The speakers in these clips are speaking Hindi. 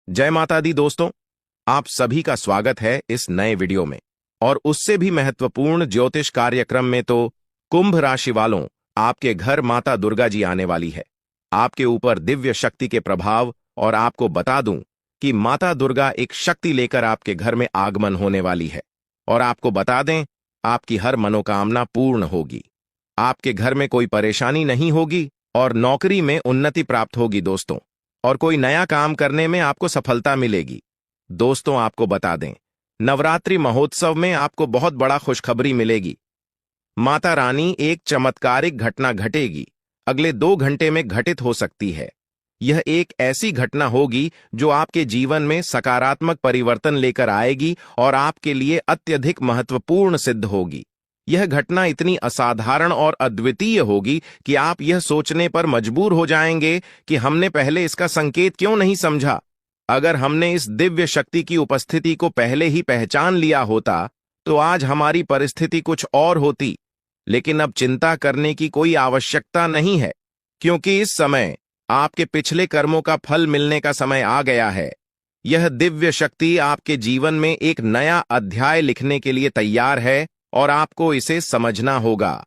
जय माता दी दोस्तों, आप सभी का स्वागत है इस नए वीडियो में। और उससे भी महत्वपूर्ण ज्योतिष कार्यक्रम में तो कुंभ राशि वालों, आपके घर माता दुर्गा जी आने वाली है। आपके ऊपर दिव्य शक्ति के प्रभाव, और आपको बता दूं कि माता दुर्गा एक शक्ति लेकर आपके घर में आगमन होने वाली है। और आपको बता दें, आपकी हर मनोकामना पूर्ण होगी। आपके घर में कोई परेशानी नहीं होगी और नौकरी में उन्नति प्राप्त होगी दोस्तों। और कोई नया काम करने में आपको सफलता मिलेगी। दोस्तों, आपको बता दें, नवरात्रि महोत्सव में आपको बहुत बड़ा खुशखबरी मिलेगी। माता रानी एक चमत्कारिक घटना घटेगी, अगले 2 घंटे में घटित हो सकती है। यह एक ऐसी घटना होगी जो आपके जीवन में सकारात्मक परिवर्तन लेकर आएगी और आपके लिए अत्यधिक महत्वपूर्ण सिद्ध होगी। यह घटना इतनी असाधारण और अद्वितीय होगी कि आप यह सोचने पर मजबूर हो जाएंगे कि हमने पहले इसका संकेत क्यों नहीं समझा। अगर हमने इस दिव्य शक्ति की उपस्थिति को पहले ही पहचान लिया होता तो आज हमारी परिस्थिति कुछ और होती। लेकिन अब चिंता करने की कोई आवश्यकता नहीं है, क्योंकि इस समय आपके पिछले कर्मों का फल मिलने का समय आ गया है। यह दिव्य शक्ति आपके जीवन में एक नया अध्याय लिखने के लिए तैयार है और आपको इसे समझना होगा।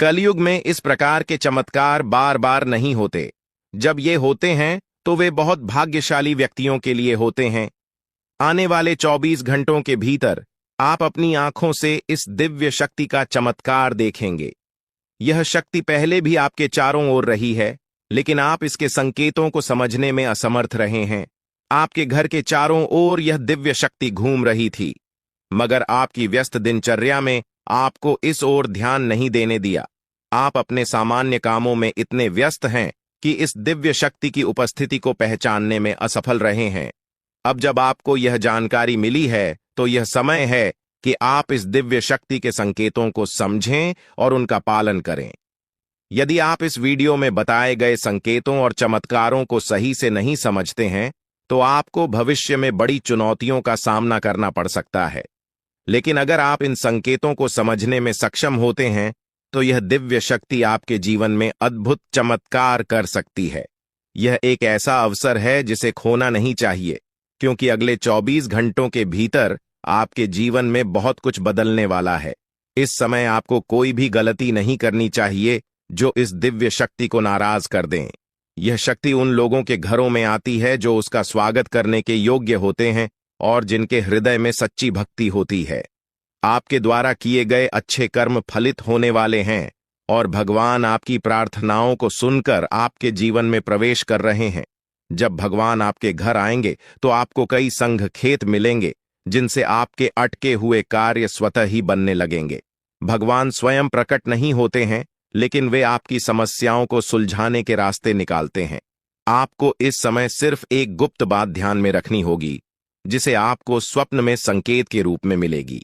कलयुग में इस प्रकार के चमत्कार बार बार नहीं होते। जब ये होते हैं तो वे बहुत भाग्यशाली व्यक्तियों के लिए होते हैं। आने वाले 24 घंटों के भीतर आप अपनी आंखों से इस दिव्य शक्ति का चमत्कार देखेंगे। यह शक्ति पहले भी आपके चारों ओर रही है, लेकिन आप इसके संकेतों को समझने में असमर्थ रहे हैं। आपके घर के चारों ओर यह दिव्य शक्ति घूम रही थी, मगर आपकी व्यस्त दिनचर्या में आपको इस ओर ध्यान नहीं देने दिया। आप अपने सामान्य कामों में इतने व्यस्त हैं कि इस दिव्य शक्ति की उपस्थिति को पहचानने में असफल रहे हैं। अब जब आपको यह जानकारी मिली है तो यह समय है कि आप इस दिव्य शक्ति के संकेतों को समझें और उनका पालन करें। यदि आप इस वीडियो में बताए गए संकेतों और चमत्कारों को सही से नहीं समझते हैं तो आपको भविष्य में बड़ी चुनौतियों का सामना करना पड़ सकता है। लेकिन अगर आप इन संकेतों को समझने में सक्षम होते हैं तो यह दिव्य शक्ति आपके जीवन में अद्भुत चमत्कार कर सकती है। यह एक ऐसा अवसर है जिसे खोना नहीं चाहिए, क्योंकि अगले 24 घंटों के भीतर आपके जीवन में बहुत कुछ बदलने वाला है। इस समय आपको कोई भी गलती नहीं करनी चाहिए जो इस दिव्य शक्ति को नाराज कर दें। यह शक्ति उन लोगों के घरों में आती है जो उसका स्वागत करने के योग्य होते हैं और जिनके हृदय में सच्ची भक्ति होती है। आपके द्वारा किए गए अच्छे कर्म फलित होने वाले हैं और भगवान आपकी प्रार्थनाओं को सुनकर आपके जीवन में प्रवेश कर रहे हैं। जब भगवान आपके घर आएंगे तो आपको कई संघ खेत मिलेंगे जिनसे आपके अटके हुए कार्य स्वतः ही बनने लगेंगे। भगवान स्वयं प्रकट नहीं होते हैं, लेकिन वे आपकी समस्याओं को सुलझाने के रास्ते निकालते हैं। आपको इस समय सिर्फ एक गुप्त बात ध्यान में रखनी होगी, जिसे आपको स्वप्न में संकेत के रूप में मिलेगी।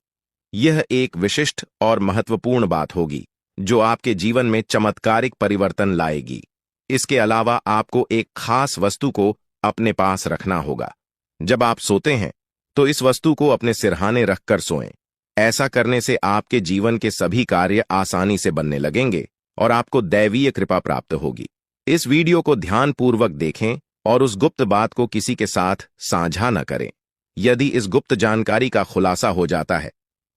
यह एक विशिष्ट और महत्वपूर्ण बात होगी जो आपके जीवन में चमत्कारिक परिवर्तन लाएगी। इसके अलावा आपको एक खास वस्तु को अपने पास रखना होगा। जब आप सोते हैं तो इस वस्तु को अपने सिरहाने रखकर सोएं। ऐसा करने से आपके जीवन के सभी कार्य आसानी से बनने लगेंगे और आपको दैवीय कृपा प्राप्त होगी। इस वीडियो को ध्यानपूर्वक देखें और उस गुप्त बात को किसी के साथ साझा न करें। यदि इस गुप्त जानकारी का खुलासा हो जाता है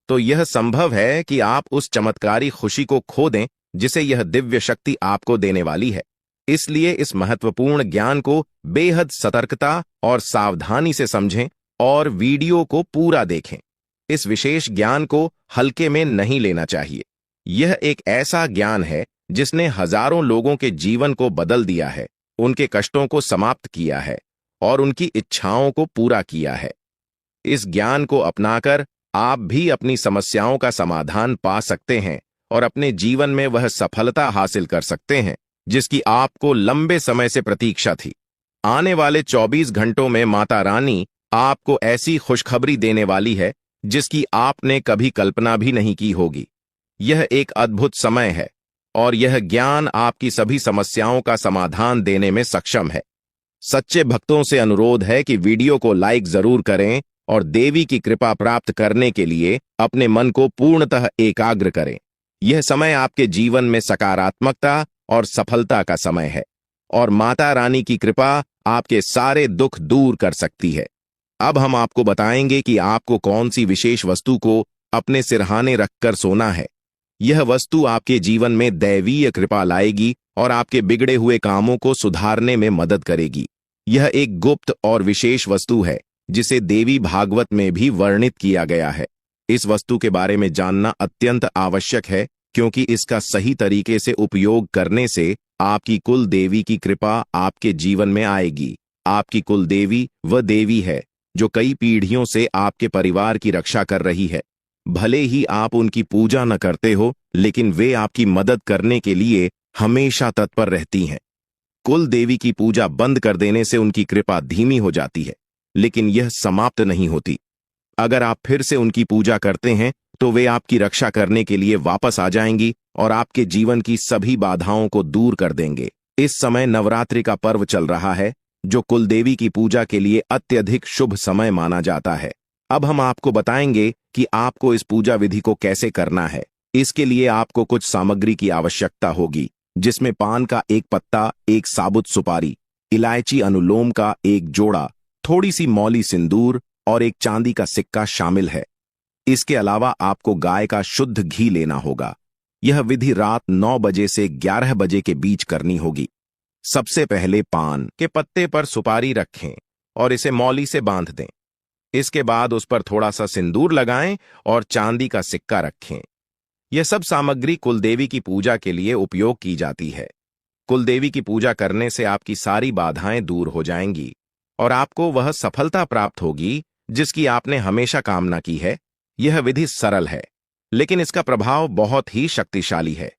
तो यह संभव है कि आप उस चमत्कारी खुशी को खो दें जिसे यह दिव्य शक्ति आपको देने वाली है। इसलिए इस महत्वपूर्ण ज्ञान को बेहद सतर्कता और सावधानी से समझें और वीडियो को पूरा देखें। इस विशेष ज्ञान को हल्के में नहीं लेना चाहिए। यह एक ऐसा ज्ञान है जिसने हजारों लोगों के जीवन को बदल दिया है, उनके कष्टों को समाप्त किया है और उनकी इच्छाओं को पूरा किया है। इस ज्ञान को अपनाकर आप भी अपनी समस्याओं का समाधान पा सकते हैं और अपने जीवन में वह सफलता हासिल कर सकते हैं जिसकी आपको लंबे समय से प्रतीक्षा थी। आने वाले 24 घंटों में माता रानी आपको ऐसी खुशखबरी देने वाली है जिसकी आपने कभी कल्पना भी नहीं की होगी। यह एक अद्भुत समय है और यह ज्ञान आपकी सभी समस्याओं का समाधान देने में सक्षम है। सच्चे भक्तों से अनुरोध है कि वीडियो को लाइक जरूर करें और देवी की कृपा प्राप्त करने के लिए अपने मन को पूर्णतः एकाग्र करें। यह समय आपके जीवन में सकारात्मकता और सफलता का समय है और माता रानी की कृपा आपके सारे दुख दूर कर सकती है। अब हम आपको बताएंगे कि आपको कौन सी विशेष वस्तु को अपने सिरहाने रखकर सोना है। यह वस्तु आपके जीवन में दैवीय कृपा लाएगी और आपके बिगड़े हुए कामों को सुधारने में मदद करेगी। यह एक गुप्त और विशेष वस्तु है जिसे देवी भागवत में भी वर्णित किया गया है। इस वस्तु के बारे में जानना अत्यंत आवश्यक है, क्योंकि इसका सही तरीके से उपयोग करने से आपकी कुल देवी की कृपा आपके जीवन में आएगी। आपकी कुल देवी वह देवी है जो कई पीढ़ियों से आपके परिवार की रक्षा कर रही है। भले ही आप उनकी पूजा न करते हो, लेकिन वे आपकी मदद करने के लिए हमेशा तत्पर रहती हैं। कुल देवी की पूजा बंद कर देने से उनकी कृपा धीमी हो जाती है, लेकिन यह समाप्त नहीं होती। अगर आप फिर से उनकी पूजा करते हैं तो वे आपकी रक्षा करने के लिए वापस आ जाएंगी और आपके जीवन की सभी बाधाओं को दूर कर देंगे। इस समय नवरात्रि का पर्व चल रहा है, जो कुलदेवी की पूजा के लिए अत्यधिक शुभ समय माना जाता है। अब हम आपको बताएंगे कि आपको इस पूजा विधि को कैसे करना है। इसके लिए आपको कुछ सामग्री की आवश्यकता होगी, जिसमें पान का एक पत्ता, एक साबुत सुपारी, इलायची अनुलोम का एक जोड़ा, थोड़ी सी मौली सिंदूर और एक चांदी का सिक्का शामिल है। इसके अलावा आपको गाय का शुद्ध घी लेना होगा। यह विधि रात 9 बजे से 11 बजे के बीच करनी होगी। सबसे पहले पान के पत्ते पर सुपारी रखें और इसे मौली से बांध दें। इसके बाद उस पर थोड़ा सा सिंदूर लगाएं और चांदी का सिक्का रखें। यह सब सामग्री कुलदेवी की पूजा के लिए उपयोग की जाती है। कुलदेवी की पूजा करने से आपकी सारी बाधाएं दूर हो जाएंगी और आपको वह सफलता प्राप्त होगी जिसकी आपने हमेशा कामना की है। यह विधि सरल है, लेकिन इसका प्रभाव बहुत ही शक्तिशाली है।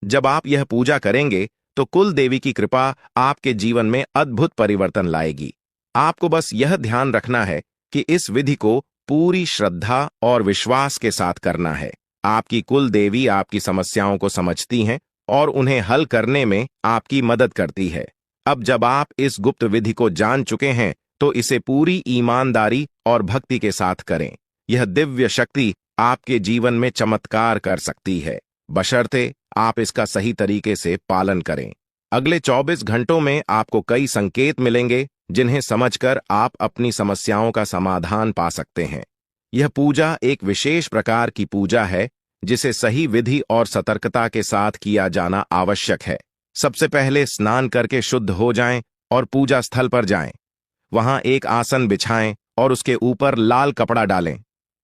जब आप यह पूजा करेंगे तो कुल देवी की कृपा आपके जीवन में अद्भुत परिवर्तन लाएगी। आपको बस यह ध्यान रखना है कि इस विधि को पूरी श्रद्धा और विश्वास के साथ करना है। आपकी कुल देवी आपकी समस्याओं को समझती हैं और उन्हें हल करने में आपकी मदद करती है। अब जब आप इस गुप्त विधि को जान चुके हैं तो इसे पूरी ईमानदारी और भक्ति के साथ करें। यह दिव्य शक्ति आपके जीवन में चमत्कार कर सकती है, बशर्ते आप इसका सही तरीके से पालन करें। अगले 24 घंटों में आपको कई संकेत मिलेंगे जिन्हें समझकर आप अपनी समस्याओं का समाधान पा सकते हैं। यह पूजा एक विशेष प्रकार की पूजा है जिसे सही विधि और सतर्कता के साथ किया जाना आवश्यक है। सबसे पहले स्नान करके शुद्ध हो जाएं और पूजा स्थल पर जाएं। वहां एक आसन बिछाएं और उसके ऊपर लाल कपड़ा डालें।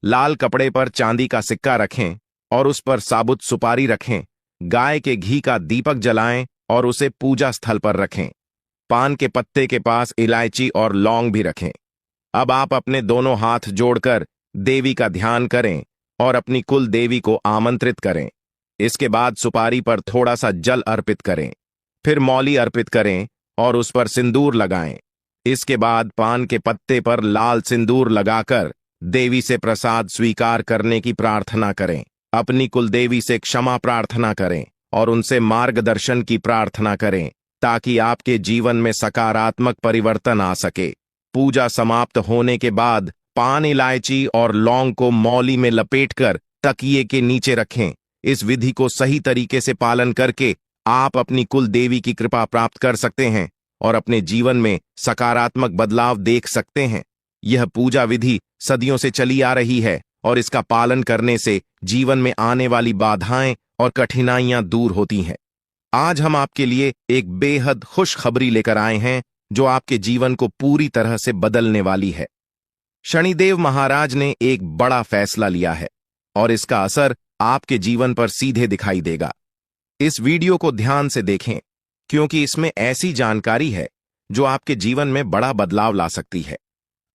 लाल कपड़े पर चांदी का सिक्का रखें और उस पर साबुत सुपारी रखें। गाय के घी का दीपक जलाएं और उसे पूजा स्थल पर रखें। पान के पत्ते के पास इलायची और लौंग भी रखें। अब आप अपने दोनों हाथ जोड़कर देवी का ध्यान करें और अपनी कुल देवी को आमंत्रित करें। इसके बाद सुपारी पर थोड़ा सा जल अर्पित करें, फिर मौली अर्पित करें और उस पर सिंदूर लगाएं। इसके बाद पान के पत्ते पर लाल सिंदूर लगाकर देवी से प्रसाद स्वीकार करने की प्रार्थना करें। अपनी कुलदेवी से क्षमा प्रार्थना करें और उनसे मार्गदर्शन की प्रार्थना करें ताकि आपके जीवन में सकारात्मक परिवर्तन आ सके। पूजा समाप्त होने के बाद पान, इलायची और लौंग को मौली में लपेटकर तकिए के नीचे रखें। इस विधि को सही तरीके से पालन करके आप अपनी कुल देवी की कृपा प्राप्त कर सकते हैं और अपने जीवन में सकारात्मक बदलाव देख सकते हैं। यह पूजा विधि सदियों से चली आ रही है और इसका पालन करने से जीवन में आने वाली बाधाएं और कठिनाइयां दूर होती हैं। आज हम आपके लिए एक बेहद खुशखबरी लेकर आए हैं जो आपके जीवन को पूरी तरह से बदलने वाली है। शनिदेव महाराज ने एक बड़ा फैसला लिया है और इसका असर आपके जीवन पर सीधे दिखाई देगा। इस वीडियो को ध्यान से देखें, क्योंकि इसमें ऐसी जानकारी है जो आपके जीवन में बड़ा बदलाव ला सकती है।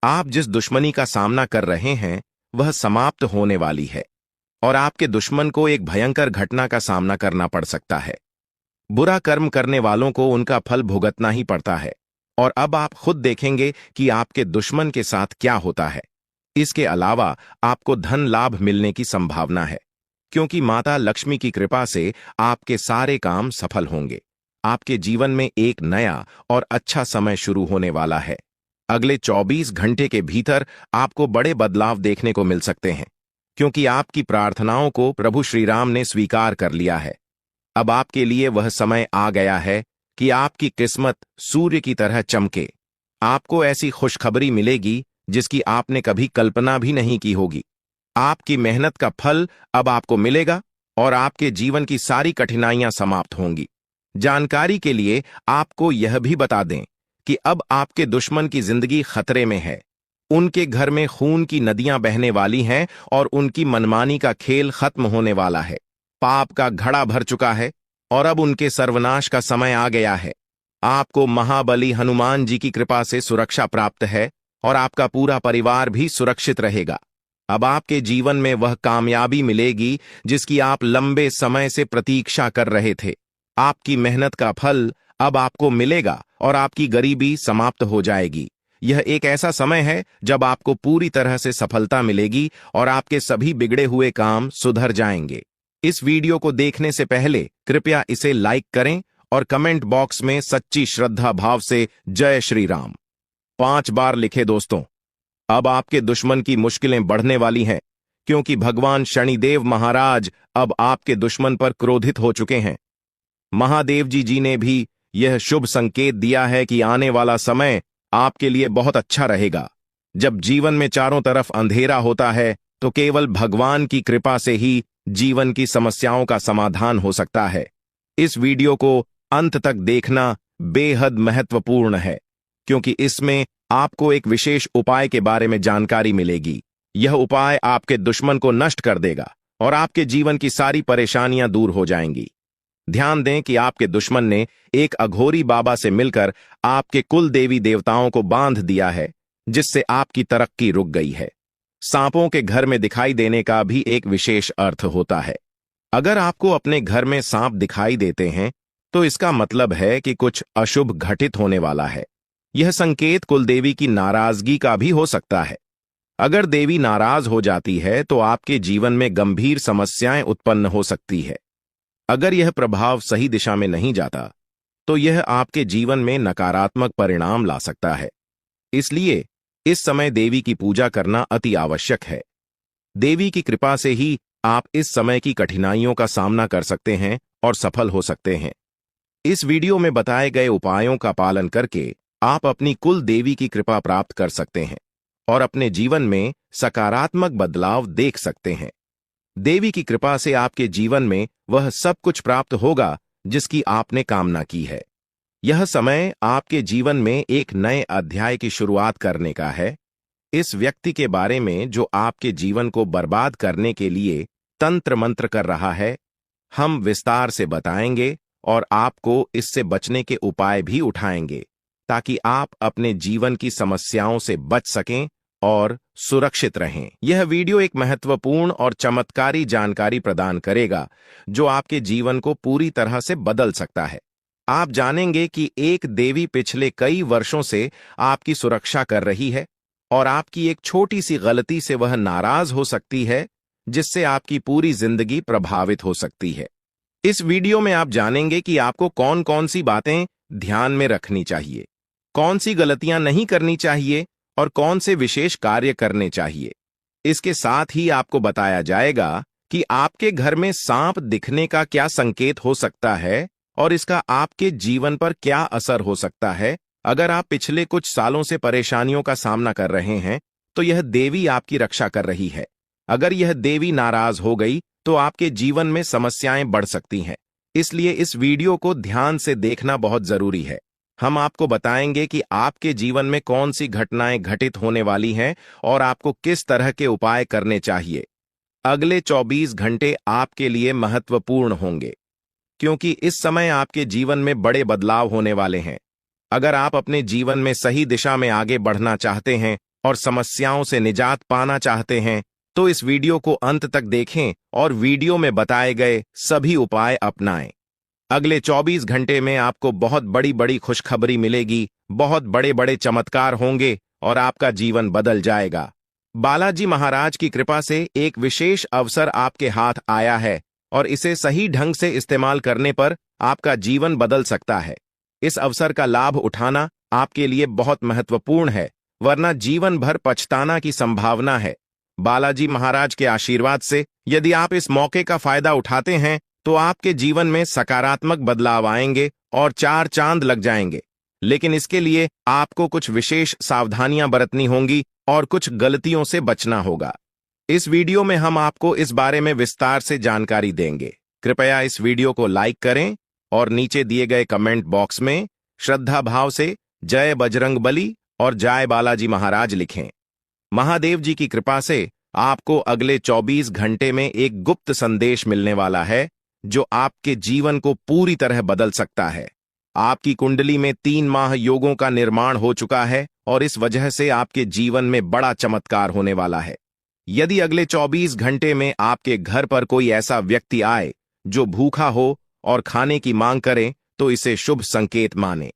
आप जिस दुश्मनी का सामना कर रहे हैं वह समाप्त होने वाली है और आपके दुश्मन को एक भयंकर घटना का सामना करना पड़ सकता है। बुरा कर्म करने वालों को उनका फल भुगतना ही पड़ता है और अब आप खुद देखेंगे कि आपके दुश्मन के साथ क्या होता है। इसके अलावा आपको धन लाभ मिलने की संभावना है, क्योंकि माता लक्ष्मी की कृपा से आपके सारे काम सफल होंगे। आपके जीवन में एक नया और अच्छा समय शुरू होने वाला है। अगले 24 घंटे के भीतर आपको बड़े बदलाव देखने को मिल सकते हैं, क्योंकि आपकी प्रार्थनाओं को प्रभु श्री राम ने स्वीकार कर लिया है। अब आपके लिए वह समय आ गया है कि आपकी किस्मत सूर्य की तरह चमके। आपको ऐसी खुशखबरी मिलेगी जिसकी आपने कभी कल्पना भी नहीं की होगी। आपकी मेहनत का फल अब आपको मिलेगा और आपके जीवन की सारी कठिनाइयां समाप्त होंगी। जानकारी के लिए आपको यह भी बता दें कि अब आपके दुश्मन की जिंदगी खतरे में है। उनके घर में खून की नदियां बहने वाली हैं और उनकी मनमानी का खेल खत्म होने वाला है। पाप का घड़ा भर चुका है और अब उनके सर्वनाश का समय आ गया है। आपको महाबली हनुमान जी की कृपा से सुरक्षा प्राप्त है और आपका पूरा परिवार भी सुरक्षित रहेगा। अब आपके जीवन में वह कामयाबी मिलेगी जिसकी आप लंबे समय से प्रतीक्षा कर रहे थे। आपकी मेहनत का फल अब आपको मिलेगा और आपकी गरीबी समाप्त हो जाएगी। यह एक ऐसा समय है जब आपको पूरी तरह से सफलता मिलेगी और आपके सभी बिगड़े हुए काम सुधर जाएंगे। इस वीडियो को देखने से पहले कृपया इसे लाइक करें और कमेंट बॉक्स में सच्ची श्रद्धा भाव से जय श्री राम 5 बार लिखे दोस्तों। अब आपके दुश्मन की मुश्किलें बढ़ने वाली हैं क्योंकि भगवान शनिदेव महाराज अब आपके दुश्मन पर क्रोधित हो चुके हैं। महादेव जी ने भी यह शुभ संकेत दिया है कि आने वाला समय आपके लिए बहुत अच्छा रहेगा। जब जीवन में चारों तरफ अंधेरा होता है तो केवल भगवान की कृपा से ही जीवन की समस्याओं का समाधान हो सकता है। इस वीडियो को अंत तक देखना बेहद महत्वपूर्ण है क्योंकि इसमें आपको एक विशेष उपाय के बारे में जानकारी मिलेगी। यह उपाय आपके दुश्मन को नष्ट कर देगा और आपके जीवन की सारी परेशानियां दूर हो जाएंगी। ध्यान दें कि आपके दुश्मन ने एक अघोरी बाबा से मिलकर आपके कुल देवी देवताओं को बांध दिया है, जिससे आपकी तरक्की रुक गई है। सांपों के घर में दिखाई देने का भी एक विशेष अर्थ होता है। अगर आपको अपने घर में सांप दिखाई देते हैं तो इसका मतलब है कि कुछ अशुभ घटित होने वाला है। यह संकेत कुलदेवी की नाराजगी का भी हो सकता है। अगर देवी नाराज हो जाती है तो आपके जीवन में गंभीर समस्याएं उत्पन्न हो सकती है। अगर यह प्रभाव सही दिशा में नहीं जाता तो यह आपके जीवन में नकारात्मक परिणाम ला सकता है। इसलिए इस समय देवी की पूजा करना अति आवश्यक है। देवी की कृपा से ही आप इस समय की कठिनाइयों का सामना कर सकते हैं और सफल हो सकते हैं। इस वीडियो में बताए गए उपायों का पालन करके आप अपनी कुल देवी की कृपा प्राप्त कर सकते हैं और अपने जीवन में सकारात्मक बदलाव देख सकते हैं। देवी की कृपा से आपके जीवन में वह सब कुछ प्राप्त होगा जिसकी आपने कामना की है। यह समय आपके जीवन में एक नए अध्याय की शुरुआत करने का है। इस व्यक्ति के बारे में जो आपके जीवन को बर्बाद करने के लिए तंत्र मंत्र कर रहा है, हम विस्तार से बताएंगे और आपको इससे बचने के उपाय भी उठाएंगे ताकि आप अपने जीवन की समस्याओं से बच सकें और सुरक्षित रहें। यह वीडियो एक महत्वपूर्ण और चमत्कारी जानकारी प्रदान करेगा जो आपके जीवन को पूरी तरह से बदल सकता है। आप जानेंगे कि एक देवी पिछले कई वर्षों से आपकी सुरक्षा कर रही है और आपकी एक छोटी सी गलती से वह नाराज हो सकती है, जिससे आपकी पूरी जिंदगी प्रभावित हो सकती है। इस वीडियो में आप जानेंगे कि आपको कौन कौन सी बातें ध्यान में रखनी चाहिए, कौन सी गलतियां नहीं करनी चाहिए और कौन से विशेष कार्य करने चाहिए। इसके साथ ही आपको बताया जाएगा कि आपके घर में सांप दिखने का क्या संकेत हो सकता है और इसका आपके जीवन पर क्या असर हो सकता है। अगर आप पिछले कुछ सालों से परेशानियों का सामना कर रहे हैं तो यह देवी आपकी रक्षा कर रही है। अगर यह देवी नाराज हो गई तो आपके जीवन में समस्याएं बढ़ सकती हैं। इसलिए इस वीडियो को ध्यान से देखना बहुत जरूरी है। हम आपको बताएंगे कि आपके जीवन में कौन सी घटनाएं घटित होने वाली हैं और आपको किस तरह के उपाय करने चाहिए। अगले 24 घंटे आपके लिए महत्वपूर्ण होंगे क्योंकि इस समय आपके जीवन में बड़े बदलाव होने वाले हैं। अगर आप अपने जीवन में सही दिशा में आगे बढ़ना चाहते हैं और समस्याओं से निजात पाना चाहते हैं तो इस वीडियो को अंत तक देखें और वीडियो में बताए गए सभी उपाय अपनाएं। अगले 24 घंटे में आपको बहुत बड़ी बड़ी खुशखबरी मिलेगी, बहुत बड़े बड़े चमत्कार होंगे और आपका जीवन बदल जाएगा। बालाजी महाराज की कृपा से एक विशेष अवसर आपके हाथ आया है और इसे सही ढंग से इस्तेमाल करने पर आपका जीवन बदल सकता है। इस अवसर का लाभ उठाना आपके लिए बहुत महत्वपूर्ण है, वरना जीवन भर पछताना की संभावना है। बालाजी महाराज के आशीर्वाद से यदि आप इस मौके का फायदा उठाते हैं तो आपके जीवन में सकारात्मक बदलाव आएंगे और 4 चांद लग जाएंगे। लेकिन इसके लिए आपको कुछ विशेष सावधानियां बरतनी होंगी और कुछ गलतियों से बचना होगा। इस वीडियो में हम आपको इस बारे में विस्तार से जानकारी देंगे। कृपया इस वीडियो को लाइक करें और नीचे दिए गए कमेंट बॉक्स में श्रद्धा भाव से जय बजरंगबली और जय बालाजी महाराज लिखें। महादेव जी की कृपा से आपको अगले 24 घंटे में एक गुप्त संदेश मिलने वाला है जो आपके जीवन को पूरी तरह बदल सकता है। आपकी कुंडली में 3 माह योगों का निर्माण हो चुका है और इस वजह से आपके जीवन में बड़ा चमत्कार होने वाला है। यदि अगले 24 घंटे में आपके घर पर कोई ऐसा व्यक्ति आए जो भूखा हो और खाने की मांग करे तो इसे शुभ संकेत माने।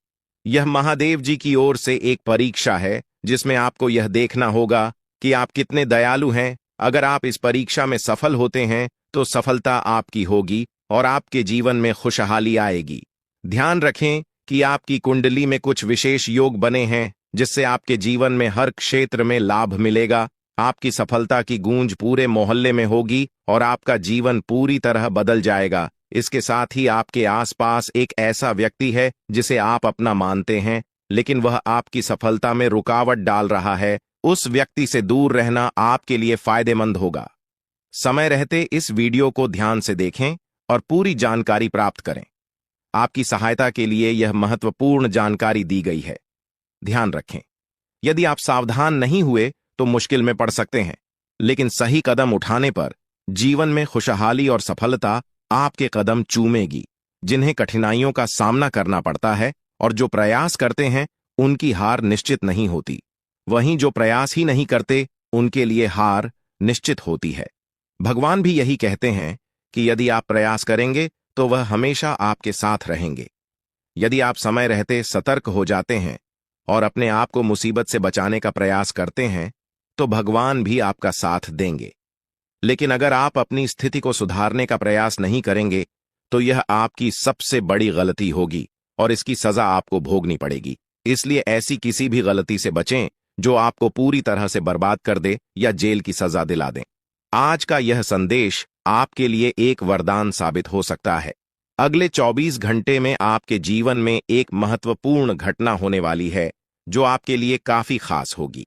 यह महादेव जी की ओर से एक परीक्षा है जिसमें आपको यह देखना होगा कि आप कितने दयालु हैं। अगर आप इस परीक्षा में सफल होते हैं तो सफलता आपकी होगी और आपके जीवन में खुशहाली आएगी। ध्यान रखें कि आपकी कुंडली में कुछ विशेष योग बने हैं जिससे आपके जीवन में हर क्षेत्र में लाभ मिलेगा। आपकी सफलता की गूंज पूरे मोहल्ले में होगी और आपका जीवन पूरी तरह बदल जाएगा। इसके साथ ही आपके आसपास एक ऐसा व्यक्ति है जिसे आप अपना मानते हैं लेकिन वह आपकी सफलता में रुकावट डाल रहा है। उस व्यक्ति से दूर रहना आपके लिए फायदेमंद होगा। समय रहते इस वीडियो को ध्यान से देखें और पूरी जानकारी प्राप्त करें। आपकी सहायता के लिए यह महत्वपूर्ण जानकारी दी गई है। ध्यान रखें, यदि आप सावधान नहीं हुए तो मुश्किल में पड़ सकते हैं, लेकिन सही कदम उठाने पर जीवन में खुशहाली और सफलता आपके कदम चूमेगी। जिन्हें कठिनाइयों का सामना करना पड़ता है और जो प्रयास करते हैं उनकी हार निश्चित नहीं होती, वहीं जो प्रयास ही नहीं करते उनके लिए हार निश्चित होती है। भगवान भी यही कहते हैं कि यदि आप प्रयास करेंगे तो वह हमेशा आपके साथ रहेंगे। यदि आप समय रहते सतर्क हो जाते हैं और अपने आप को मुसीबत से बचाने का प्रयास करते हैं तो भगवान भी आपका साथ देंगे। लेकिन अगर आप अपनी स्थिति को सुधारने का प्रयास नहीं करेंगे तो यह आपकी सबसे बड़ी गलती होगी और इसकी सजा आपको भोगनी पड़ेगी। इसलिए ऐसी किसी भी गलती से बचें जो आपको पूरी तरह से बर्बाद कर दे या जेल की सजा दिला दे। आज का यह संदेश आपके लिए एक वरदान साबित हो सकता है। अगले 24 घंटे में आपके जीवन में एक महत्वपूर्ण घटना होने वाली है जो आपके लिए काफी खास होगी।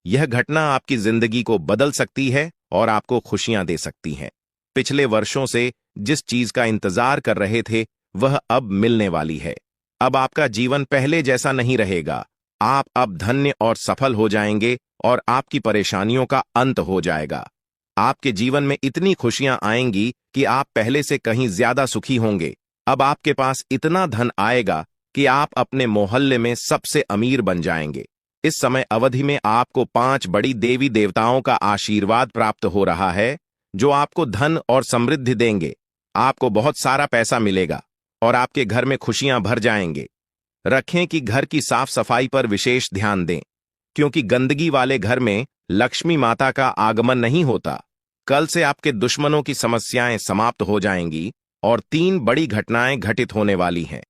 यह घटना आपकी जिंदगी को बदल सकती है और आपको खुशियां दे सकती है। पिछले वर्षों से जिस चीज का इंतजार कर रहे थे वह अब मिलने वाली है। अब आपका जीवन पहले जैसा नहीं रहेगा। आप अब धन्य और सफल हो जाएंगे और आपकी परेशानियों का अंत हो जाएगा। आपके जीवन में इतनी खुशियां आएंगी कि आप पहले से कहीं ज्यादा सुखी होंगे। अब आपके पास इतना धन आएगा कि आप अपने मोहल्ले में सबसे अमीर बन जाएंगे। इस समय अवधि में आपको 5 बड़ी देवी देवताओं का आशीर्वाद प्राप्त हो रहा है जो आपको धन और समृद्धि देंगे। आपको बहुत सारा पैसा मिलेगा और आपके घर में खुशियां भर जाएंगे। रखें कि घर की साफ सफाई पर विशेष ध्यान दें, क्योंकि गंदगी वाले घर में लक्ष्मी माता का आगमन नहीं होता। कल से आपके दुश्मनों की समस्याएं समाप्त हो जाएंगी और 3 बड़ी घटनाएं घटित होने वाली हैं।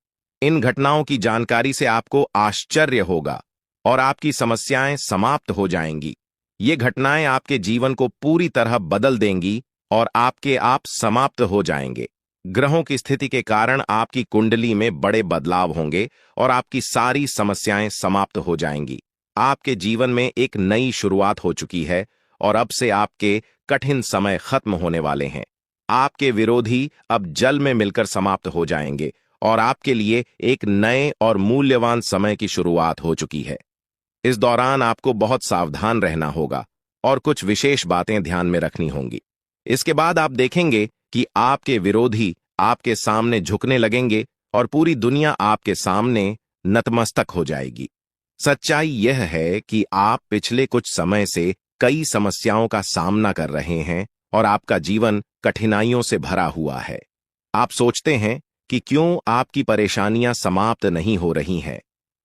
इन घटनाओं की जानकारी से आपको आश्चर्य होगा और आपकी समस्याएं समाप्त हो जाएंगी। ये घटनाएं आपके जीवन को पूरी तरह बदल देंगी और आपके आप समाप्त हो जाएंगे। ग्रहों की स्थिति के कारण आपकी कुंडली में बड़े बदलाव होंगे और आपकी सारी समस्याएं समाप्त हो जाएंगी। आपके जीवन में एक नई शुरुआत हो चुकी है और अब से आपके कठिन समय खत्म होने वाले हैं। आपके विरोधी अब जल में मिलकर समाप्त हो जाएंगे और आपके लिए एक नए और मूल्यवान समय की शुरुआत हो चुकी है। इस दौरान आपको बहुत सावधान रहना होगा और कुछ विशेष बातें ध्यान में रखनी होंगी। इसके बाद आप देखेंगे कि आपके विरोधी आपके सामने झुकने लगेंगे और पूरी दुनिया आपके सामने नतमस्तक हो जाएगी। सच्चाई यह है कि आप पिछले कुछ समय से कई समस्याओं का सामना कर रहे हैं और आपका जीवन कठिनाइयों से भरा हुआ है। आप सोचते हैं कि क्यों आपकी परेशानियां समाप्त नहीं हो रही हैं,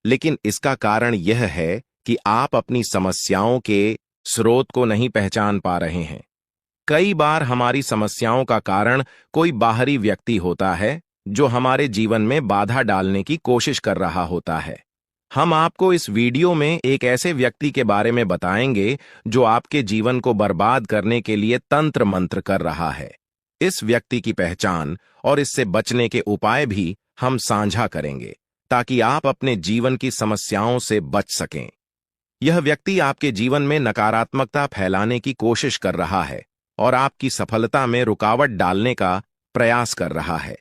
लेकिन इसका कारण यह है कि आप अपनी समस्याओं के स्रोत को नहीं पहचान पा रहे हैं। कई बार हमारी समस्याओं का कारण कोई बाहरी व्यक्ति होता है जो हमारे जीवन में बाधा डालने की कोशिश कर रहा होता है। हम आपको इस वीडियो में एक ऐसे व्यक्ति के बारे में बताएंगे जो आपके जीवन को बर्बाद करने के लिए तंत्र मंत्र कर रहा है। इस व्यक्ति की पहचान और इससे बचने के उपाय भी हम साझा करेंगे ताकि आप अपने जीवन की समस्याओं से बच सकें। यह व्यक्ति आपके जीवन में नकारात्मकता फैलाने की कोशिश कर रहा है और आपकी सफलता में रुकावट डालने का प्रयास कर रहा है।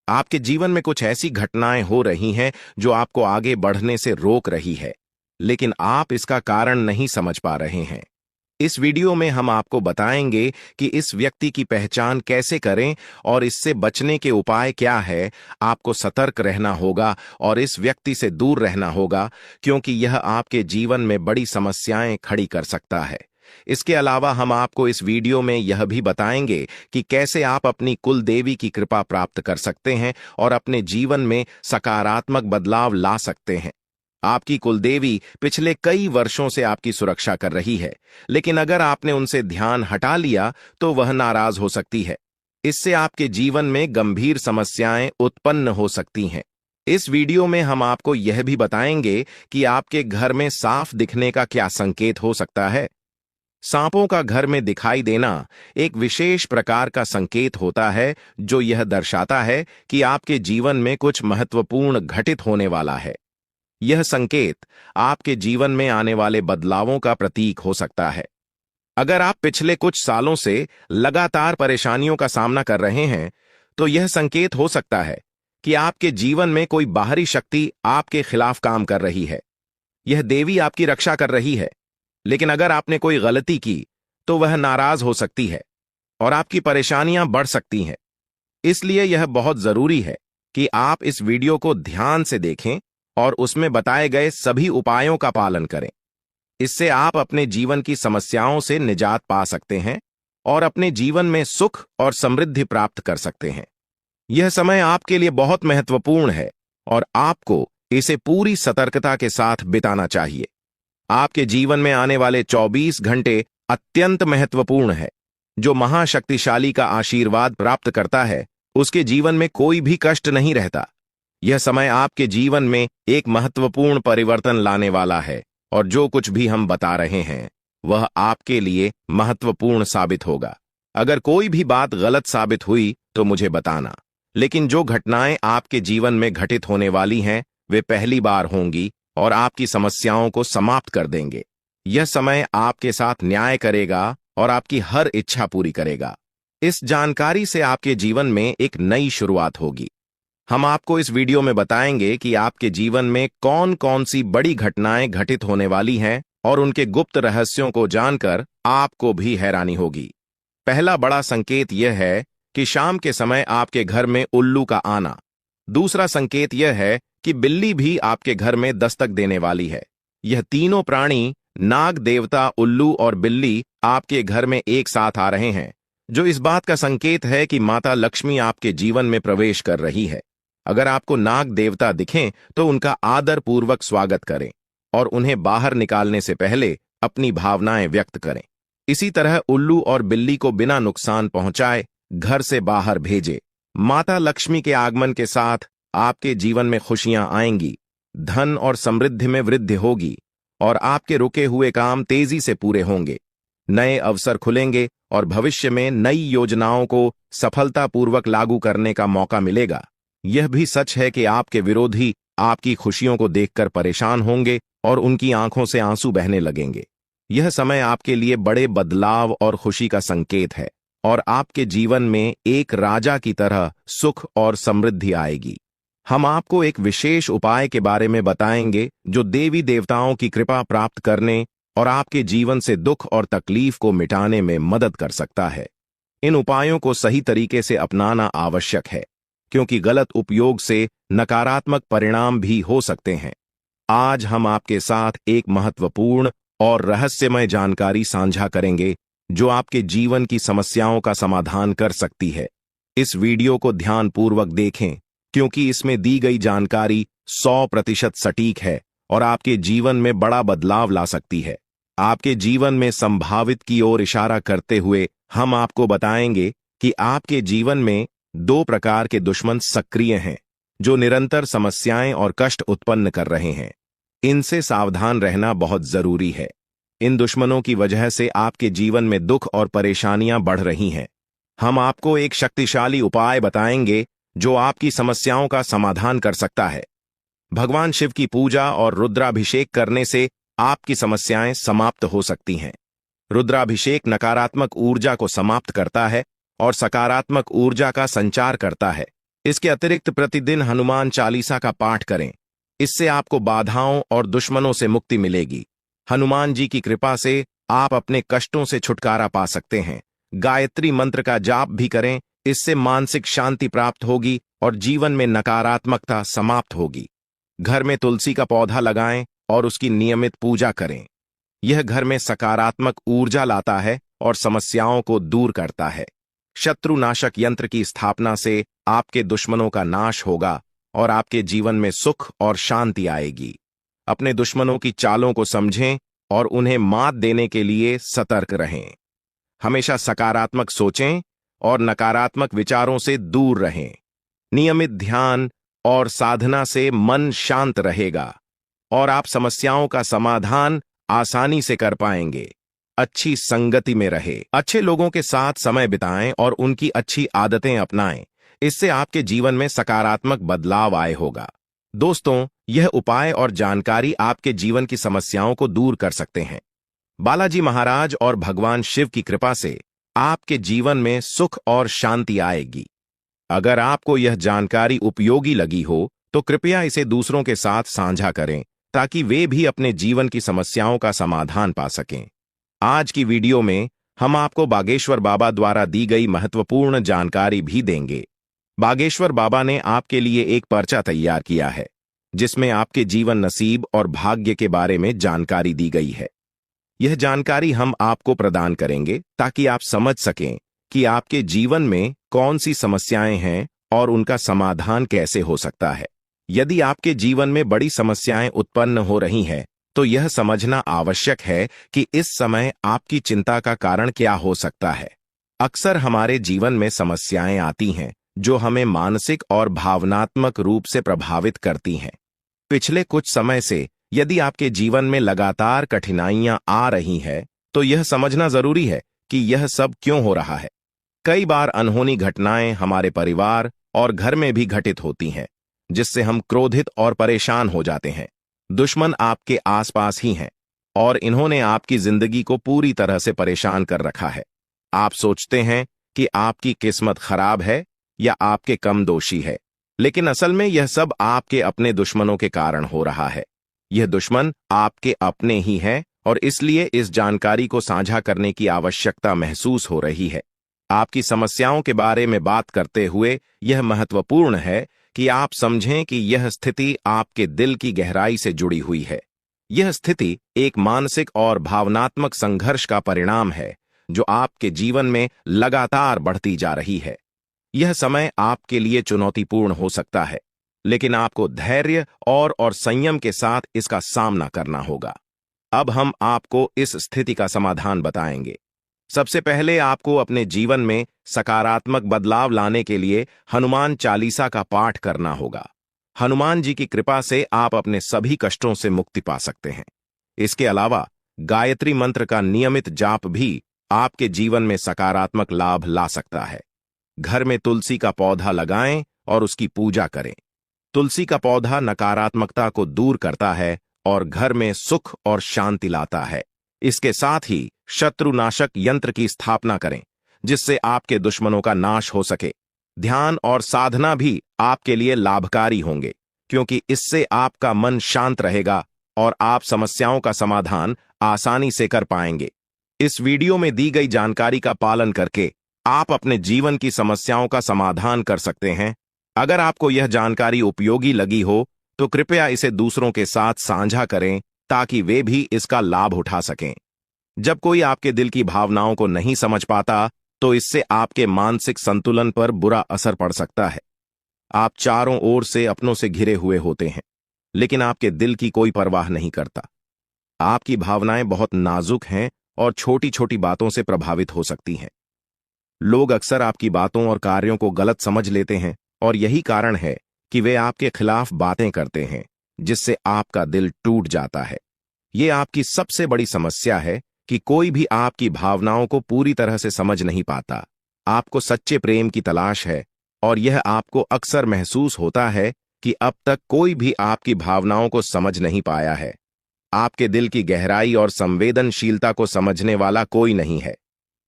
आपके जीवन में कुछ ऐसी घटनाएं हो रही हैं जो आपको आगे बढ़ने से रोक रही है, लेकिन आप इसका कारण नहीं समझ पा रहे हैं। इस वीडियो में हम आपको बताएंगे कि इस व्यक्ति की पहचान कैसे करें और इससे बचने के उपाय क्या है। आपको सतर्क रहना होगा और इस व्यक्ति से दूर रहना होगा, क्योंकि यह आपके जीवन में बड़ी समस्याएं खड़ी कर सकता है। इसके अलावा हम आपको इस वीडियो में यह भी बताएंगे कि कैसे आप अपनी कुल देवी की कृपा प्राप्त कर सकते हैं और अपने जीवन में सकारात्मक बदलाव ला सकते हैं। आपकी कुलदेवी पिछले कई वर्षों से आपकी सुरक्षा कर रही है, लेकिन अगर आपने उनसे ध्यान हटा लिया तो वह नाराज हो सकती है। इससे आपके जीवन में गंभीर समस्याएं उत्पन्न हो सकती हैं। इस वीडियो में हम आपको यह भी बताएंगे कि आपके घर में साफ दिखने का क्या संकेत हो सकता है। सांपों का घर में दिखाई देना एक विशेष प्रकार का संकेत होता है, जो यह दर्शाता है कि आपके जीवन में कुछ महत्वपूर्ण घटित होने वाला है। यह संकेत आपके जीवन में आने वाले बदलावों का प्रतीक हो सकता है। अगर आप पिछले कुछ सालों से लगातार परेशानियों का सामना कर रहे हैं, तो यह संकेत हो सकता है कि आपके जीवन में कोई बाहरी शक्ति आपके खिलाफ काम कर रही है। यह देवी आपकी रक्षा कर रही है, लेकिन अगर आपने कोई गलती की तो वह नाराज हो सकती है और आपकी परेशानियां बढ़ सकती हैं। इसलिए यह बहुत जरूरी है कि आप इस वीडियो को ध्यान से देखें और उसमें बताए गए सभी उपायों का पालन करें। इससे आप अपने जीवन की समस्याओं से निजात पा सकते हैं और अपने जीवन में सुख और समृद्धि प्राप्त कर सकते हैं। यह समय आपके लिए बहुत महत्वपूर्ण है और आपको इसे पूरी सतर्कता के साथ बिताना चाहिए। आपके जीवन में आने वाले 24 घंटे अत्यंत महत्वपूर्ण है। जो महाशक्तिशाली का आशीर्वाद प्राप्त करता है, उसके जीवन में कोई भी कष्ट नहीं रहता। यह समय आपके जीवन में एक महत्वपूर्ण परिवर्तन लाने वाला है और जो कुछ भी हम बता रहे हैं वह आपके लिए महत्वपूर्ण साबित होगा। अगर कोई भी बात गलत साबित हुई तो मुझे बताना, लेकिन जो घटनाएं आपके जीवन में घटित होने वाली हैं वे पहली बार होंगी और आपकी समस्याओं को समाप्त कर देंगे। यह समय आपके साथ न्याय करेगा और आपकी हर इच्छा पूरी करेगा। इस जानकारी से आपके जीवन में एक नई शुरुआत होगी। हम आपको इस वीडियो में बताएंगे कि आपके जीवन में कौन कौन सी बड़ी घटनाएं घटित होने वाली हैं और उनके गुप्त रहस्यों को जानकर आपको भी हैरानी होगी। पहला बड़ा संकेत यह है कि शाम के समय आपके घर में उल्लू का आना। दूसरा संकेत यह है कि बिल्ली भी आपके घर में दस्तक देने वाली है। यह तीनों प्राणी, नाग देवता, उल्लू और बिल्ली, आपके घर में एक साथ आ रहे हैं, जो इस बात का संकेत है कि माता लक्ष्मी आपके जीवन में प्रवेश कर रही है। अगर आपको नाग देवता दिखें तो उनका आदर पूर्वक स्वागत करें और उन्हें बाहर निकालने से पहले अपनी भावनाएं व्यक्त करें। इसी तरह उल्लू और बिल्ली को बिना नुकसान पहुंचाए घर से बाहर भेजें। माता लक्ष्मी के आगमन के साथ आपके जीवन में खुशियां आएंगी, धन और समृद्धि में वृद्धि होगी और आपके रुके हुए काम तेजी से पूरे होंगे। नए अवसर खुलेंगे और भविष्य में नई योजनाओं को सफलतापूर्वक लागू करने का मौका मिलेगा। यह भी सच है कि आपके विरोधी आपकी खुशियों को देखकर परेशान होंगे और उनकी आंखों से आंसू बहने लगेंगे। यह समय आपके लिए बड़े बदलाव और खुशी का संकेत है और आपके जीवन में एक राजा की तरह सुख और समृद्धि आएगी। हम आपको एक विशेष उपाय के बारे में बताएंगे जो देवी देवताओं की कृपा प्राप्त करने और आपके जीवन से दुख और तकलीफ को मिटाने में मदद कर सकता है। इन उपायों को सही तरीके से अपनाना आवश्यक है, क्योंकि गलत उपयोग से नकारात्मक परिणाम भी हो सकते हैं। आज हम आपके साथ एक महत्वपूर्ण और रहस्यमय जानकारी साझा करेंगे जो आपके जीवन की समस्याओं का समाधान कर सकती है। इस वीडियो को ध्यानपूर्वक देखें, क्योंकि इसमें दी गई जानकारी 100% सटीक है और आपके जीवन में बड़ा बदलाव ला सकती है। आपके जीवन में संभावित की ओर इशारा करते हुए हम आपको बताएंगे कि आपके जीवन में 2 प्रकार के दुश्मन सक्रिय हैं जो निरंतर समस्याएं और कष्ट उत्पन्न कर रहे हैं। इनसे सावधान रहना बहुत जरूरी है। इन दुश्मनों की वजह से आपके जीवन में दुख और परेशानियां बढ़ रही हैं। हम आपको एक शक्तिशाली उपाय बताएंगे जो आपकी समस्याओं का समाधान कर सकता है। भगवान शिव की पूजा और रुद्राभिषेक करने से आपकी समस्याएं समाप्त हो सकती हैं। रुद्राभिषेक नकारात्मक ऊर्जा को समाप्त करता है और सकारात्मक ऊर्जा का संचार करता है। इसके अतिरिक्त प्रतिदिन हनुमान चालीसा का पाठ करें। इससे आपको बाधाओं और दुश्मनों से मुक्ति मिलेगी। हनुमान जी की कृपा से आप अपने कष्टों से छुटकारा पा सकते हैं। गायत्री मंत्र का जाप भी करें, इससे मानसिक शांति प्राप्त होगी और जीवन में नकारात्मकता समाप्त होगी। घर में तुलसी का पौधा लगाएं और उसकी नियमित पूजा करें। यह घर में सकारात्मक ऊर्जा लाता है और समस्याओं को दूर करता है। शत्रुनाशक यंत्र की स्थापना से आपके दुश्मनों का नाश होगा और आपके जीवन में सुख और शांति आएगी। अपने दुश्मनों की चालों को समझें और उन्हें मात देने के लिए सतर्क रहें। हमेशा सकारात्मक सोचें और नकारात्मक विचारों से दूर रहें। नियमित ध्यान और साधना से मन शांत रहेगा और आप समस्याओं का समाधान आसानी से कर पाएंगे। अच्छी संगति में रहे, अच्छे लोगों के साथ समय बिताएं और उनकी अच्छी आदतें अपनाएं। इससे आपके जीवन में सकारात्मक बदलाव आए होगा। दोस्तों, यह उपाय और जानकारी आपके जीवन की समस्याओं को दूर कर सकते हैं। बालाजी महाराज और भगवान शिव की कृपा से आपके जीवन में सुख और शांति आएगी। अगर आपको यह जानकारी उपयोगी लगी हो तो कृपया इसे दूसरों के साथ साझा करें ताकि वे भी अपने जीवन की समस्याओं का समाधान पा सकें। आज की वीडियो में हम आपको बागेश्वर बाबा द्वारा दी गई महत्वपूर्ण जानकारी भी देंगे। बागेश्वर बाबा ने आपके लिए एक पर्चा तैयार किया है जिसमें आपके जीवन नसीब और भाग्य के बारे में जानकारी दी गई है। यह जानकारी हम आपको प्रदान करेंगे ताकि आप समझ सकें कि आपके जीवन में कौन सी समस्याएं हैं और उनका समाधान कैसे हो सकता है। यदि आपके जीवन में बड़ी समस्याएं उत्पन्न हो रही हैं, तो यह समझना आवश्यक है कि इस समय आपकी चिंता का कारण क्या हो सकता है। अक्सर हमारे जीवन में समस्याएं आती हैं जो हमें मानसिक और भावनात्मक रूप से प्रभावित करती हैं। पिछले कुछ समय से यदि आपके जीवन में लगातार कठिनाइयां आ रही हैं, तो यह समझना जरूरी है कि यह सब क्यों हो रहा है। कई बार अनहोनी घटनाएं हमारे परिवार और घर में भी घटित होती हैं, जिससे हम क्रोधित और परेशान हो जाते हैं। दुश्मन आपके आसपास ही हैं और इन्होंने आपकी जिंदगी को पूरी तरह से परेशान कर रखा है। आप सोचते हैं कि आपकी किस्मत खराब है या आपके कम दोषी है, लेकिन असल में यह सब आपके अपने दुश्मनों के कारण हो रहा है। यह दुश्मन आपके अपने ही हैं और इसलिए इस जानकारी को साझा करने की आवश्यकता महसूस हो रही है। आपकी समस्याओं के बारे में बात करते हुए यह महत्वपूर्ण है कि आप समझें कि यह स्थिति आपके दिल की गहराई से जुड़ी हुई है। यह स्थिति एक मानसिक और भावनात्मक संघर्ष का परिणाम है जो आपके जीवन में लगातार बढ़ती जा रही है। यह समय आपके लिए चुनौतीपूर्ण हो सकता है, लेकिन आपको धैर्य और संयम के साथ इसका सामना करना होगा। अब हम आपको इस स्थिति का समाधान बताएंगे। सबसे पहले आपको अपने जीवन में सकारात्मक बदलाव लाने के लिए हनुमान चालीसा का पाठ करना होगा। हनुमान जी की कृपा से आप अपने सभी कष्टों से मुक्ति पा सकते हैं। इसके अलावा गायत्री मंत्र का नियमित जाप भी आपके जीवन में सकारात्मक लाभ ला सकता है। घर में तुलसी का पौधा लगाएं और उसकी पूजा करें। तुलसी का पौधा नकारात्मकता को दूर करता है और घर में सुख और शांति लाता है। इसके साथ ही शत्रुनाशक यंत्र की स्थापना करें जिससे आपके दुश्मनों का नाश हो सके। ध्यान और साधना भी आपके लिए लाभकारी होंगे क्योंकि इससे आपका मन शांत रहेगा और आप समस्याओं का समाधान आसानी से कर पाएंगे। इस वीडियो में दी गई जानकारी का पालन करके आप अपने जीवन की समस्याओं का समाधान कर सकते हैं। अगर आपको यह जानकारी उपयोगी लगी हो तो कृपया इसे दूसरों के साथ साझा करें ताकि वे भी इसका लाभ उठा सकें। जब कोई आपके दिल की भावनाओं को नहीं समझ पाता तो इससे आपके मानसिक संतुलन पर बुरा असर पड़ सकता है। आप चारों ओर से अपनों से घिरे हुए होते हैं, लेकिन आपके दिल की कोई परवाह नहीं करता। आपकी भावनाएं बहुत नाजुक हैं और छोटी छोटी बातों से प्रभावित हो सकती हैं। लोग अक्सर आपकी बातों और कार्यों को गलत समझ लेते हैं और यही कारण है कि वे आपके खिलाफ बातें करते हैं, जिससे आपका दिल टूट जाता है। ये आपकी सबसे बड़ी समस्या है कि कोई भी आपकी भावनाओं को पूरी तरह से समझ नहीं पाता। आपको सच्चे प्रेम की तलाश है और यह आपको अक्सर महसूस होता है कि अब तक कोई भी आपकी भावनाओं को समझ नहीं पाया है। आपके दिल की गहराई और संवेदनशीलता को समझने वाला कोई नहीं है।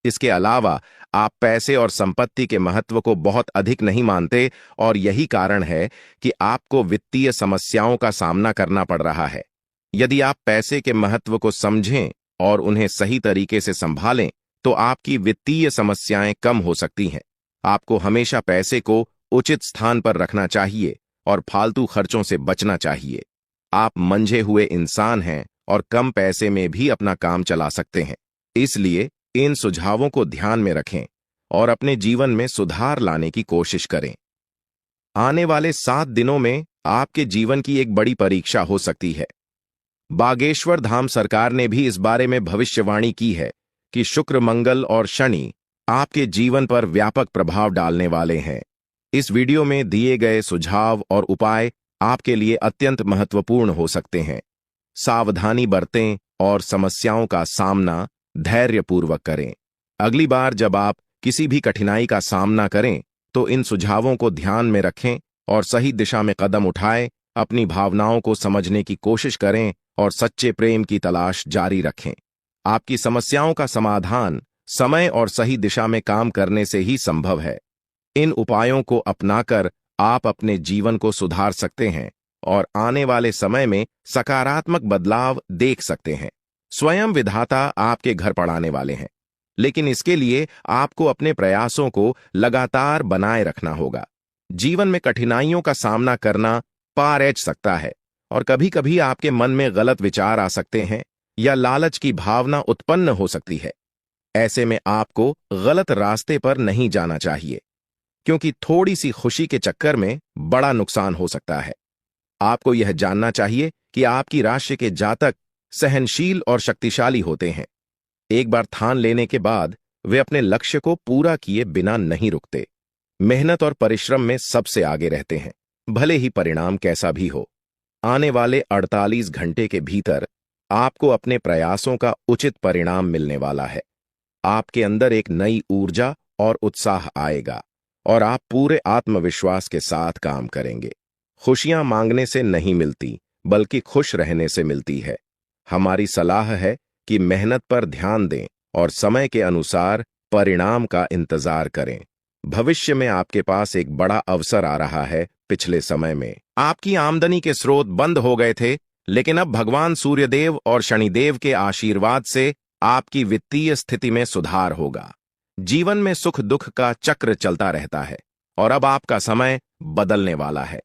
इसके अलावा आप पैसे और संपत्ति के महत्व को बहुत अधिक नहीं मानते और यही कारण है कि आपको वित्तीय समस्याओं का सामना करना पड़ रहा है। यदि आप पैसे के महत्व को समझें और उन्हें सही तरीके से संभालें तो आपकी वित्तीय समस्याएं कम हो सकती हैं। आपको हमेशा पैसे को उचित स्थान पर रखना चाहिए और फालतू खर्चों से बचना चाहिए। आप मंझे हुए इंसान हैं और कम पैसे में भी अपना काम चला सकते हैं। इसलिए इन सुझावों को ध्यान में रखें और अपने जीवन में सुधार लाने की कोशिश करें। आने वाले 7 दिनों में आपके जीवन की एक बड़ी परीक्षा हो सकती है। बागेश्वर धाम सरकार ने भी इस बारे में भविष्यवाणी की है कि शुक्र, मंगल और शनि आपके जीवन पर व्यापक प्रभाव डालने वाले हैं। इस वीडियो में दिए गए सुझाव और उपाय आपके लिए अत्यंत महत्वपूर्ण हो सकते हैं। सावधानी बरतें और समस्याओं का सामना धैर्यपूर्वक करें। अगली बार जब आप किसी भी कठिनाई का सामना करें तो इन सुझावों को ध्यान में रखें और सही दिशा में कदम उठाएं। अपनी भावनाओं को समझने की कोशिश करें और सच्चे प्रेम की तलाश जारी रखें। आपकी समस्याओं का समाधान समय और सही दिशा में काम करने से ही संभव है। इन उपायों को अपनाकर आप अपने जीवन को सुधार सकते हैं और आने वाले समय में सकारात्मक बदलाव देख सकते हैं। स्वयं विधाता आपके घर पड़ाने वाले हैं, लेकिन इसके लिए आपको अपने प्रयासों को लगातार बनाए रखना होगा। जीवन में कठिनाइयों का सामना करना पार ऐच सकता है और कभी-कभी आपके मन में गलत विचार आ सकते हैं या लालच की भावना उत्पन्न हो सकती है। ऐसे में आपको गलत रास्ते पर नहीं जाना चाहिए, क्योंकि थोड़ी सी खुशी के चक्कर में बड़ा नुकसान हो सकता है। आपको यह जानना चाहिए कि आपकी राशि के जातक सहनशील और शक्तिशाली होते हैं। एक बार ठान लेने के बाद वे अपने लक्ष्य को पूरा किए बिना नहीं रुकते। मेहनत और परिश्रम में सबसे आगे रहते हैं, भले ही परिणाम कैसा भी हो। आने वाले 48 घंटे के भीतर आपको अपने प्रयासों का उचित परिणाम मिलने वाला है। आपके अंदर एक नई ऊर्जा और उत्साह आएगा और आप पूरे आत्मविश्वास के साथ काम करेंगे। खुशियां मांगने से नहीं मिलती, बल्कि खुश रहने से मिलती है। हमारी सलाह है कि मेहनत पर ध्यान दें और समय के अनुसार परिणाम का इंतजार करें। भविष्य में आपके पास एक बड़ा अवसर आ रहा है। पिछले समय में आपकी आमदनी के स्रोत बंद हो गए थे, लेकिन अब भगवान सूर्यदेव और शनिदेव के आशीर्वाद से आपकी वित्तीय स्थिति में सुधार होगा। जीवन में सुख दुख का चक्र चलता रहता है और अब आपका समय बदलने वाला है।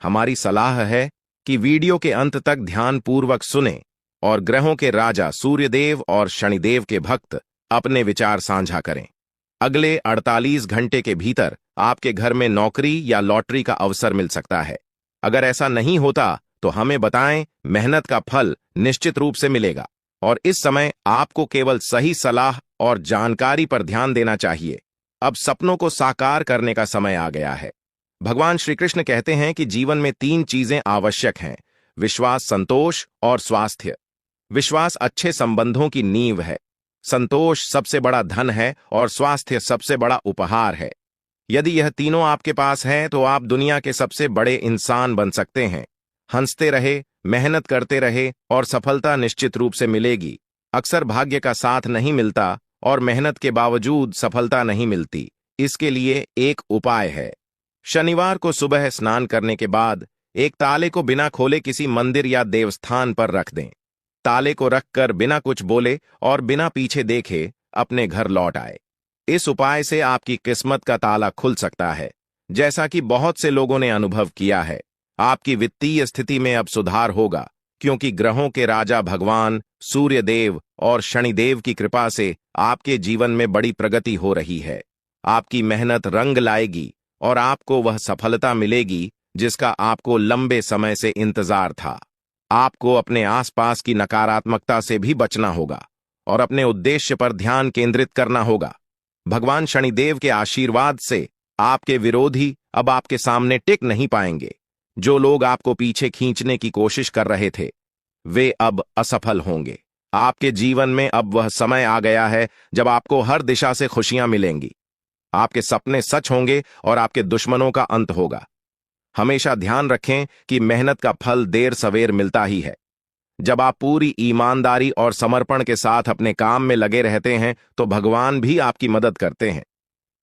हमारी सलाह है कि वीडियो के अंत तक ध्यानपूर्वक सुनें और ग्रहों के राजा सूर्यदेव और शनिदेव के भक्त अपने विचार साझा करें। अगले 48 घंटे के भीतर आपके घर में नौकरी या लॉटरी का अवसर मिल सकता है। अगर ऐसा नहीं होता तो हमें बताएं, मेहनत का फल निश्चित रूप से मिलेगा और इस समय आपको केवल सही सलाह और जानकारी पर ध्यान देना चाहिए। अब सपनों को साकार करने का समय आ गया है। भगवान श्री कृष्ण कहते हैं कि जीवन में 3 चीजें आवश्यक हैं: विश्वास, संतोष और स्वास्थ्य। विश्वास अच्छे संबंधों की नींव है, संतोष सबसे बड़ा धन है और स्वास्थ्य सबसे बड़ा उपहार है। यदि यह तीनों आपके पास है तो आप दुनिया के सबसे बड़े इंसान बन सकते हैं। हंसते रहे, मेहनत करते रहे और सफलता निश्चित रूप से मिलेगी। अक्सर भाग्य का साथ नहीं मिलता और मेहनत के बावजूद सफलता नहीं मिलती। इसके लिए एक उपाय है। शनिवार को सुबह स्नान करने के बाद एक ताले को बिना खोले किसी मंदिर या देवस्थान पर रख दें। ताले को रखकर बिना कुछ बोले और बिना पीछे देखे अपने घर लौट आए। इस उपाय से आपकी किस्मत का ताला खुल सकता है। जैसा कि बहुत से लोगों ने अनुभव किया है, आपकी वित्तीय स्थिति में अब सुधार होगा, क्योंकि ग्रहों के राजा भगवान सूर्यदेव और शनिदेव की कृपा से आपके जीवन में बड़ी प्रगति हो रही है। आपकी मेहनत रंग लाएगी और आपको वह सफलता मिलेगी जिसका आपको लंबे समय से इंतजार था। आपको अपने आसपास की नकारात्मकता से भी बचना होगा और अपने उद्देश्य पर ध्यान केंद्रित करना होगा। भगवान शनिदेव के आशीर्वाद से आपके विरोधी अब आपके सामने टिक नहीं पाएंगे। जो लोग आपको पीछे खींचने की कोशिश कर रहे थे, वे अब असफल होंगे। आपके जीवन में अब वह समय आ गया है जब आपको हर दिशा से खुशियां मिलेंगी। आपके सपने सच होंगे और आपके दुश्मनों का अंत होगा। हमेशा ध्यान रखें कि मेहनत का फल देर सवेर मिलता ही है। जब आप पूरी ईमानदारी और समर्पण के साथ अपने काम में लगे रहते हैं तो भगवान भी आपकी मदद करते हैं।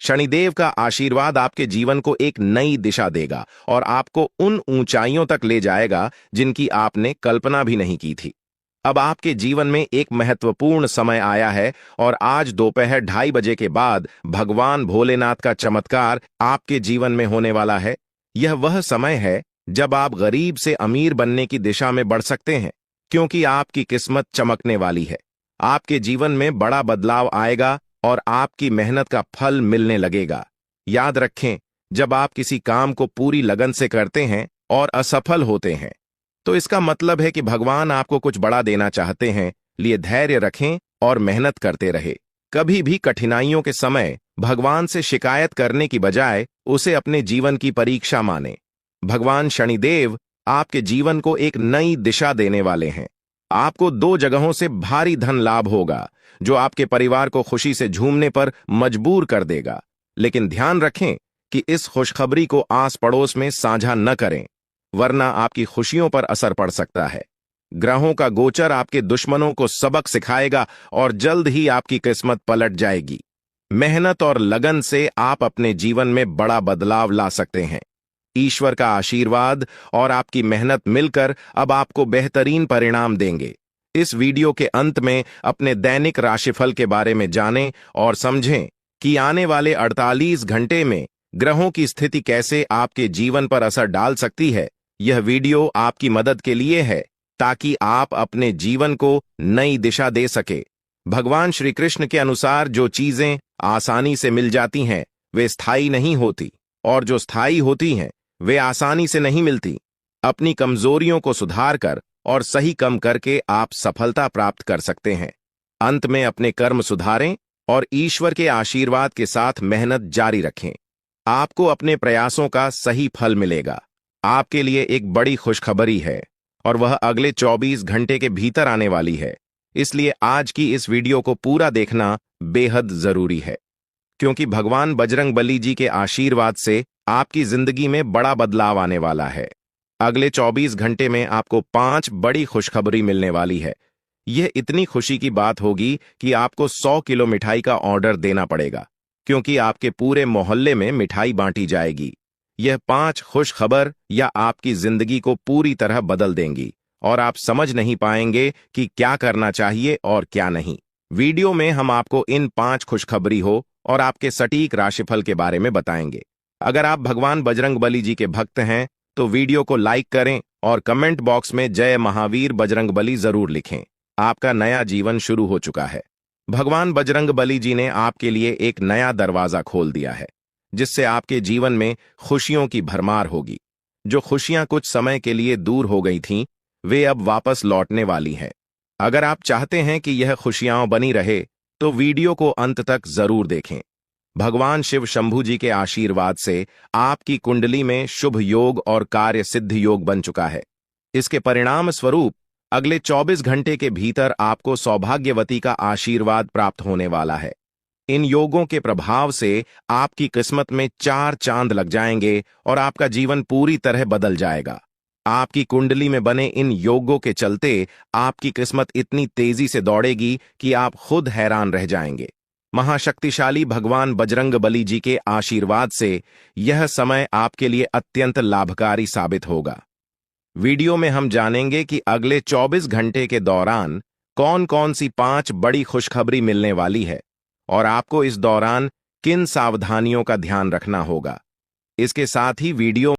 शनिदेव का आशीर्वाद आपके जीवन को एक नई दिशा देगा और आपको उन ऊंचाइयों तक ले जाएगा जिनकी आपने कल्पना भी नहीं की थी। अब आपके जीवन में एक महत्वपूर्ण समय आया है और आज दोपहर 2:30 के बाद भगवान भोलेनाथ का चमत्कार आपके जीवन में होने वाला है। यह वह समय है जब आप गरीब से अमीर बनने की दिशा में बढ़ सकते हैं, क्योंकि आपकी किस्मत चमकने वाली है। आपके जीवन में बड़ा बदलाव आएगा और आपकी मेहनत का फल मिलने लगेगा। याद रखें, जब आप किसी काम को पूरी लगन से करते हैं और असफल होते हैं तो इसका मतलब है कि भगवान आपको कुछ बड़ा देना चाहते हैं। लिए धैर्य रखें और मेहनत करते रहे। कभी भी कठिनाइयों के समय भगवान से शिकायत करने की बजाय उसे अपने जीवन की परीक्षा माने। भगवान शनिदेव आपके जीवन को एक नई दिशा देने वाले हैं। आपको 2 जगहों से भारी धन लाभ होगा जो आपके परिवार को खुशी से झूमने पर मजबूर कर देगा। लेकिन ध्यान रखें कि इस खुशखबरी को आस पड़ोस में साझा न करें, वरना आपकी खुशियों पर असर पड़ सकता है। ग्रहों का गोचर आपके दुश्मनों को सबक सिखाएगा और जल्द ही आपकी किस्मत पलट जाएगी। मेहनत और लगन से आप अपने जीवन में बड़ा बदलाव ला सकते हैं। ईश्वर का आशीर्वाद और आपकी मेहनत मिलकर अब आपको बेहतरीन परिणाम देंगे। इस वीडियो के अंत में अपने दैनिक राशिफल के बारे में जानें और समझें कि आने वाले 48 घंटे में ग्रहों की स्थिति कैसे आपके जीवन पर असर डाल सकती है। यह वीडियो आपकी मदद के लिए है ताकि आप अपने जीवन को नई दिशा दे सके। भगवान श्री कृष्ण के अनुसार जो चीजें आसानी से मिल जाती हैं वे स्थायी नहीं होती, और जो स्थायी होती हैं वे आसानी से नहीं मिलती। अपनी कमजोरियों को सुधार कर और सही कम करके आप सफलता प्राप्त कर सकते हैं। अंत में अपने कर्म सुधारें और ईश्वर के आशीर्वाद के साथ मेहनत जारी रखें। आपको अपने प्रयासों का सही फल मिलेगा। आपके लिए एक बड़ी खुशखबरी है और वह अगले 24 घंटे के भीतर आने वाली है। इसलिए आज की इस वीडियो को पूरा देखना बेहद जरूरी है, क्योंकि भगवान बजरंगबली जी के आशीर्वाद से आपकी जिंदगी में बड़ा बदलाव आने वाला है। अगले 24 घंटे में आपको 5 बड़ी खुशखबरी मिलने वाली है। यह इतनी खुशी की बात होगी कि आपको 100 किलो मिठाई का ऑर्डर देना पड़ेगा, क्योंकि आपके पूरे मोहल्ले में मिठाई बांटी जाएगी। यह 5 खुश खबर या आपकी जिंदगी को पूरी तरह बदल देंगी और आप समझ नहीं पाएंगे कि क्या करना चाहिए और क्या नहीं। वीडियो में हम आपको इन 5 खुशखबरी हो और आपके सटीक राशिफल के बारे में बताएंगे। अगर आप भगवान बजरंगबली जी के भक्त हैं तो वीडियो को लाइक करें और कमेंट बॉक्स में जय महावीर बजरंगबली जरूर लिखें। आपका नया जीवन शुरू हो चुका है। भगवान बजरंगबली जी ने आपके लिए एक नया दरवाजा खोल दिया है, जिससे आपके जीवन में खुशियों की भरमार होगी। जो खुशियां कुछ समय के लिए दूर हो गई थीं, वे अब वापस लौटने वाली हैं। अगर आप चाहते हैं कि यह खुशियां बनी रहे तो वीडियो को अंत तक जरूर देखें। भगवान शिव शंभू जी के आशीर्वाद से आपकी कुंडली में शुभ योग और कार्य सिद्ध योग बन चुका है। इसके परिणाम स्वरूप अगले 24 घंटे के भीतर आपको सौभाग्यवती का आशीर्वाद प्राप्त होने वाला है। इन योगों के प्रभाव से आपकी किस्मत में 4 चांद लग जाएंगे और आपका जीवन पूरी तरह बदल जाएगा। आपकी कुंडली में बने इन योगों के चलते आपकी किस्मत इतनी तेजी से दौड़ेगी कि आप खुद हैरान रह जाएंगे। महाशक्तिशाली भगवान बजरंगबली जी के आशीर्वाद से यह समय आपके लिए अत्यंत लाभकारी साबित होगा। वीडियो में हम जानेंगे कि अगले 24 घंटे के दौरान कौन कौन सी 5 बड़ी खुशखबरी मिलने वाली है और आपको इस दौरान किन सावधानियों का ध्यान रखना होगा। इसके साथ ही वीडियो